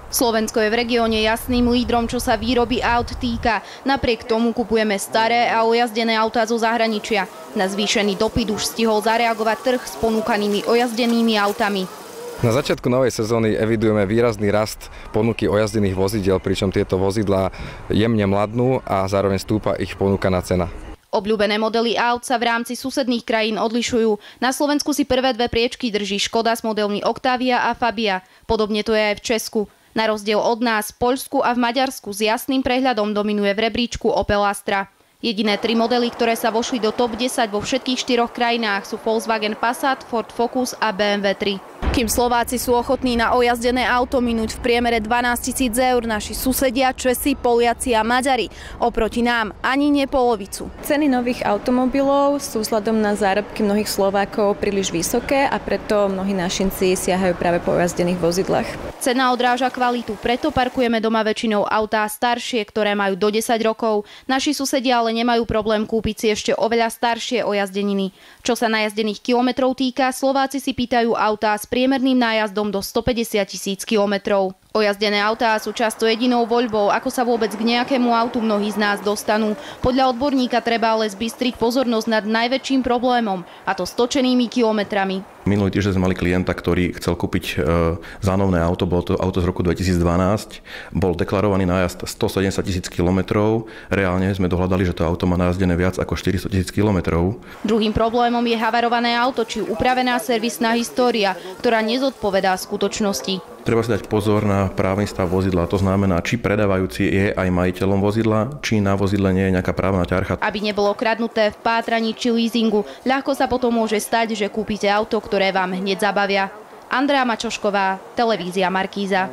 Slovensko je v regióne jasným lídrom, čo sa výroby aut týka. Napriek tomu kupujeme staré a ojazdené autá zo zahraničia. Na zvýšený dopyt už stihol zareagovať trh s ponúkanými ojazdenými autami. Na začiatku novej sezóny evidujeme výrazný rast ponuky ojazdených vozidiel, pričom tieto vozidlá jemne mladnú a zároveň stúpa ich ponúkaná cena. Obľúbené modely aut sa v rámci susedných krajín odlišujú. Na Slovensku si prvé dve priečky drží Škoda s modelmi Octavia a Fabia. Podobne to je aj v Česku. Na rozdiel od nás, v Poľsku a v Maďarsku s jasným prehľadom dominuje v rebríčku Opel Astra. Jediné tri modely, ktoré sa vošli do top 10 vo všetkých 4 krajinách sú Volkswagen Passat, Ford Focus a BMW 3. Kým Slováci sú ochotní na ojazdené auto minúť v priemere 12 000 eur, naši susedia, Česi, Poliaci a Maďari. Oproti nám ani nie polovicu. Ceny nových automobilov sú vzhľadom na zárobky mnohých Slovákov príliš vysoké a preto mnohí našinci siahajú práve po ojazdených vozidlách. Cena odráža kvalitu, preto parkujeme doma väčšinou autá staršie, ktoré majú do 10 rokov. Naši susedia ale nemajú problém kúpiť si ešte oveľa staršie ojazdeniny. Čo sa najazdených kilometrov týka, Slováci si pýtajú autá s priemerným nájazdom do 150 000 kilometrov. Ojazdené autá sú často jedinou voľbou, ako sa vôbec k nejakému autu mnohí z nás dostanú. Podľa odborníka treba ale zbystriť pozornosť nad najväčším problémom, a to stočenými kilometrami. Minulý týždeň sme mali klienta, ktorý chcel kúpiť zánovné auto, bolo to auto z roku 2012, bol deklarovaný nájazd 170 000 kilometrov, reálne sme dohľadali, že to auto má najazdené viac ako 400 000 kilometrov. Druhým problémom je havarované auto či upravená servisná história, ktorá nezodpovedá skutočnosti. Treba si dať pozor na právny stav vozidla, to znamená, či predávajúci je aj majiteľom vozidla, či na vozidle nie je nejaká právna ťarcha. Aby nebolo kradnuté v pátraní či leasingu, ľahko sa potom môže stať, že kúpite auto, ktoré vám hneď zabavia. Andrea Mačošková, televízia Markíza.